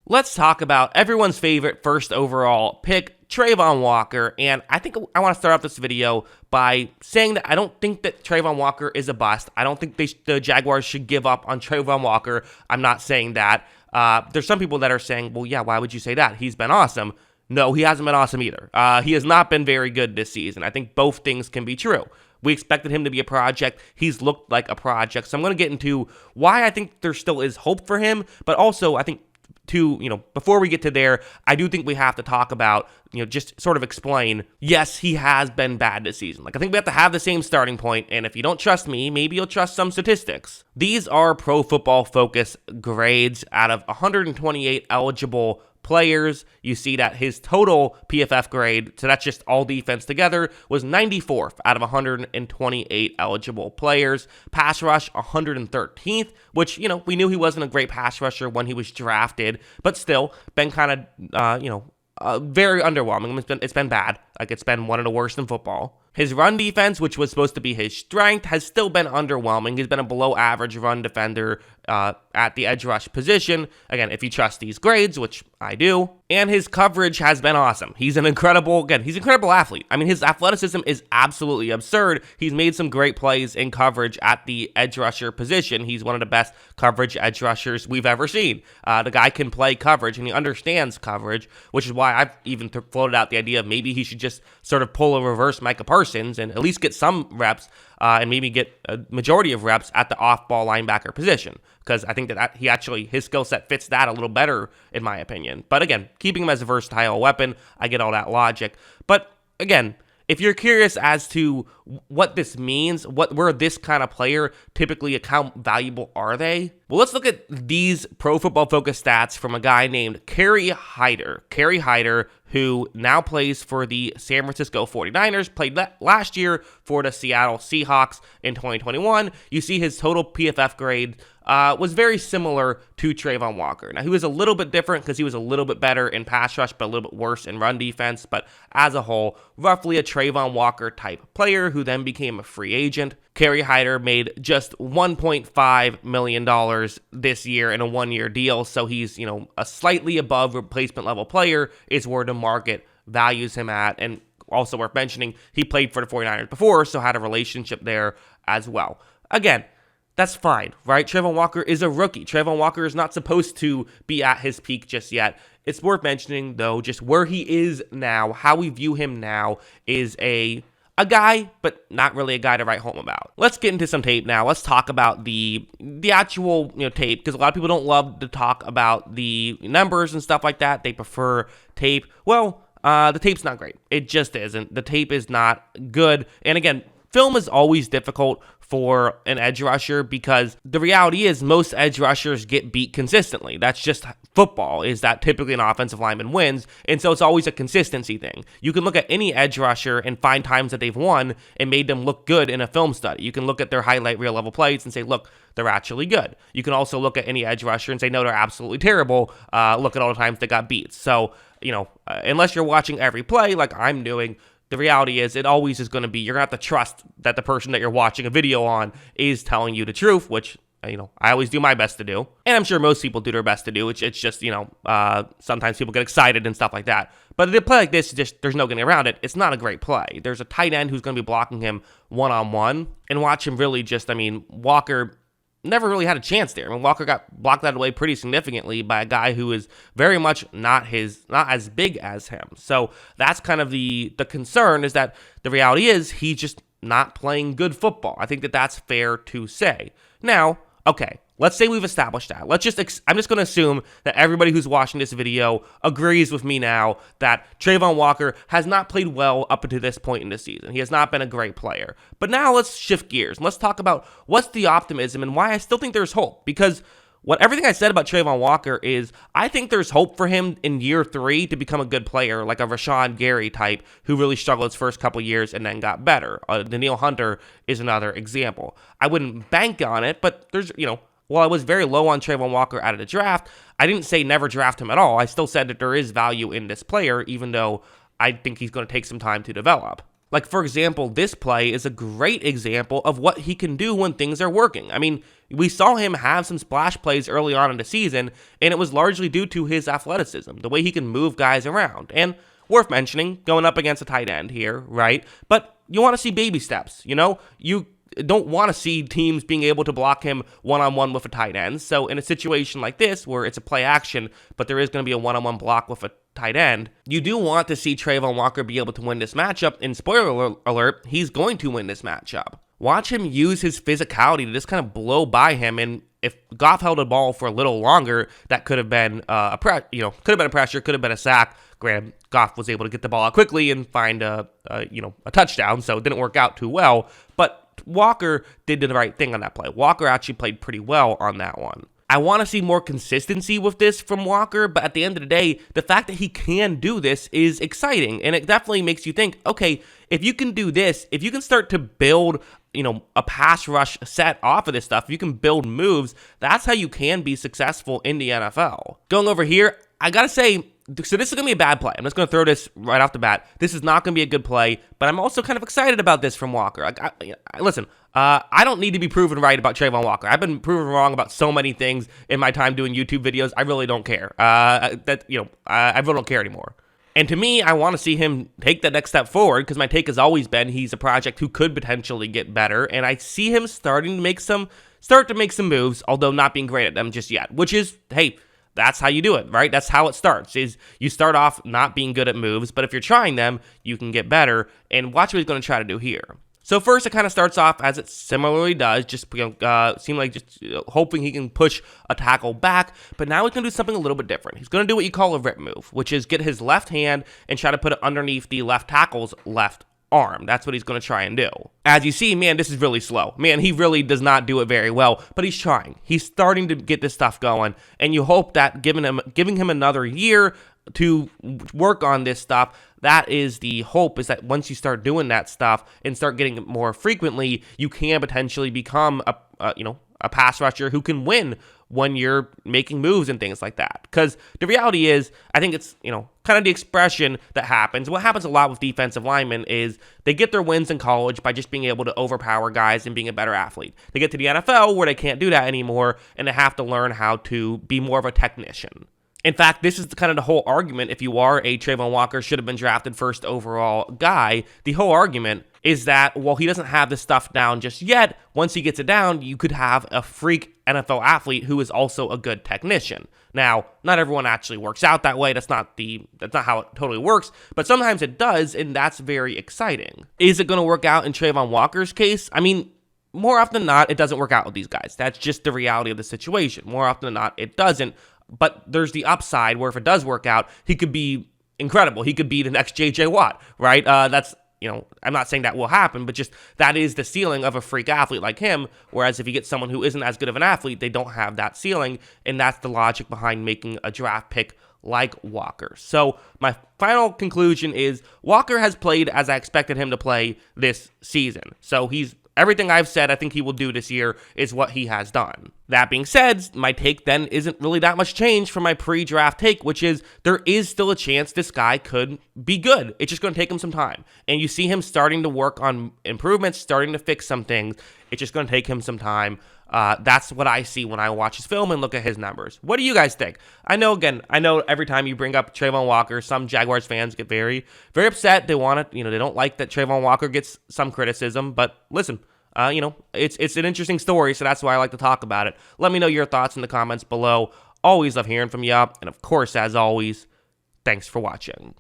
Let's talk about everyone's favorite first overall pick, Travon Walker. And I think I want to start off this video by saying that I don't think that Travon Walker is a bust. I don't think the Jaguars should give up on Travon Walker. I'm not saying that. There's some people that are saying, well, yeah, why would you say that? He's been awesome. No, he hasn't been awesome either. He has not been very good this season. I think both things can be true. We expected him to be a project. He's looked like a project. So I'm going to get into why I think there still is hope for him, but also I think before we get to there, I do think we have to talk about, just sort of explain, yes, he has been bad this season. I think we have to have the same starting point, and if you don't trust me, maybe you'll trust some statistics. These are Pro Football Focus grades out of 128 eligible players. You see that his total PFF grade, so that's just all defense together, was 94th out of 128 eligible players. Pass rush, 113th, which, we knew he wasn't a great pass rusher when he was drafted, but still been kind of, very underwhelming. It's been bad. It's been one of the worst in football. His run defense, which was supposed to be his strength, has still been underwhelming. He's been a below average run defender at the edge rush position. Again, if you trust these grades, which I do. And his coverage has been awesome. He's an incredible athlete. His athleticism is absolutely absurd. He's made some great plays in coverage at the edge rusher position. He's one of the best coverage edge rushers we've ever seen. The guy can play coverage, and he understands coverage, which is why I've even floated out the idea of maybe he should just sort of pull a reverse Micah Parsons and at least get some reps and maybe get a majority of reps at the off-ball linebacker position, because I think that his skill set fits that a little better, in my opinion. But again, keeping him as a versatile weapon, I get all that logic. But again, if you're curious as to what this means, where this kind of player typically, how valuable are they? Well, let's look at these Pro Football Focus stats from a guy named Kerry Hyder. Kerry Hyder, who now plays for the San Francisco 49ers, played last year for the Seattle Seahawks in 2021. You see his total PFF grade was very similar to Travon Walker. Now, he was a little bit different because he was a little bit better in pass rush, but a little bit worse in run defense. But as a whole, roughly a Travon Walker type player who then became a free agent. Kerry Hyder made just $1.5 million this year in a one-year deal, so he's, a slightly above replacement level player is where the market values him at. And also worth mentioning, he played for the 49ers before, so had a relationship there as well. Again, that's fine, right? Travon Walker is a rookie. Travon Walker is not supposed to be at his peak just yet. It's worth mentioning, though, just where he is now, how we view him now is a guy, but not really a guy to write home about. Let's get into some tape now. Let's talk about the actual tape, because a lot of people don't love to talk about the numbers and stuff like that. They prefer tape. Well, the tape's not great. It just isn't. The tape is not good. And again, film is always difficult for an edge rusher, because the reality is most edge rushers get beat consistently. That's just football, is that typically an offensive lineman wins, and so it's always a consistency thing. You can look at any edge rusher and find times that they've won and made them look good in a film study. You can look at their highlight reel level plays and say, look, they're actually good. You can also look at any edge rusher and say, no, they're absolutely terrible. Look at all the times they got beat. So, unless you're watching every play like I'm doing, the reality is it always is going to be, you're going to have to trust that the person that you're watching a video on is telling you the truth, which, I always do my best to do. And I'm sure most people do their best to do. It's just, sometimes people get excited and stuff like that. But a play like this, there's no getting around it. It's not a great play. There's a tight end who's going to be blocking him one-on-one, and watch him really Walker never really had a chance there. Walker got blocked that away pretty significantly by a guy who is very much not as big as him. So that's kind of the concern, is that the reality is he's just not playing good football. I think that's fair to say. Now, okay, let's say we've established that. I'm just going to assume that everybody who's watching this video agrees with me now that Travon Walker has not played well up until this point in the season. He has not been a great player. But now let's shift gears and let's talk about what's the optimism and why I still think there's hope. Because everything I said about Travon Walker is, I think there's hope for him in year 3 to become a good player, like a Rashawn Gary type who really struggled his first couple years and then got better. Danielle Hunter is another example. I wouldn't bank on it, but there's, while I was very low on Travon Walker out of the draft, I didn't say never draft him at all. I still said that there is value in this player, even though I think he's going to take some time to develop. Like, for example, this play is a great example of what he can do when things are working. I mean, we saw him have some splash plays early on in the season, and it was largely due to his athleticism, the way he can move guys around. And worth mentioning, going up against a tight end here, right? But you want to see baby steps, you know? You don't want to see teams being able to block him one-on-one with a tight end. So in a situation like this, where it's a play action, but there is going to be a one-on-one block with a tight end, you do want to see Travon Walker be able to win this matchup. And spoiler alert, he's going to win this matchup. Watch him use his physicality to just kind of blow by him. And if Goff held the ball for a little longer, that could have been could have been a pressure, could have been a sack. Granted, Goff was able to get the ball out quickly and find a touchdown, so it didn't work out too well. But Walker did the right thing on that play. Walker actually played pretty well on that one. I want to see more consistency with this from Walker, but at the end of the day, the fact that he can do this is exciting, and it definitely makes you think, okay, if you can do this, if you can start to build, a pass rush set off of this stuff, if you can build moves, that's how you can be successful in the NFL. Going over here, I gotta say, so this is going to be a bad play. I'm just going to throw this right off the bat. This is not going to be a good play, but I'm also kind of excited about this from Walker. Listen, I don't need to be proven right about Travon Walker. I've been proven wrong about so many things in my time doing YouTube videos. I really don't care. I really don't care anymore. And to me, I want to see him take that next step forward because my take has always been he's a project who could potentially get better, and I see him starting to make some moves, although not being great at them just yet, which is, hey, that's how you do it, right? That's how it starts, is you start off not being good at moves, but if you're trying them, you can get better, and watch what he's going to try to do here. So first, it kind of starts off as it similarly does, just seem like just hoping he can push a tackle back, but now he's going to do something a little bit different. He's going to do what you call a rip move, which is get his left hand and try to put it underneath the left tackle's left arm. That's what he's going to try and do. As you see, man, this is really slow. Man, he really does not do it very well, but he's trying. He's starting to get this stuff going, and you hope that giving him another year to work on this stuff, that is the hope, is that once you start doing that stuff and start getting it more frequently, you can potentially become a pass rusher who can win when you're making moves and things like that. Because the reality is, I think it's, kind of the expression that happens. What happens a lot with defensive linemen is they get their wins in college by just being able to overpower guys and being a better athlete. They get to the NFL where they can't do that anymore, and they have to learn how to be more of a technician. In fact, this is kind of the whole argument. If you are a Travon Walker should have been drafted first overall guy, the whole argument is that, well, he doesn't have this stuff down just yet. Once he gets it down, you could have a freak NFL athlete who is also a good technician. Now, not everyone actually works out that way. That's not how it totally works, but sometimes it does, and that's very exciting. Is it going to work out in Travon Walker's case? I mean, more often than not, it doesn't work out with these guys. That's just the reality of the situation. More often than not, it doesn't. But there's the upside where if it does work out, he could be incredible. He could be the next J.J. Watt, right? That's, I'm not saying that will happen, but just that is the ceiling of a freak athlete like him. Whereas if you get someone who isn't as good of an athlete, they don't have that ceiling. And that's the logic behind making a draft pick like Walker. So my final conclusion is Walker has played as I expected him to play this season. So everything I've said I think he will do this year is what he has done. That being said, my take then isn't really that much change from my pre-draft take, which is there is still a chance this guy could be good. It's just going to take him some time. And you see him starting to work on improvements, starting to fix some things. It's just going to take him some time. That's what I see when I watch his film and look at his numbers. What do you guys think? I know every time you bring up Travon Walker, some Jaguars fans get very, very upset. They want it, they don't like that Travon Walker gets some criticism, but listen, it's an interesting story, so that's why I like to talk about it. Let me know your thoughts in the comments below. Always love hearing from you, and of course, as always, thanks for watching.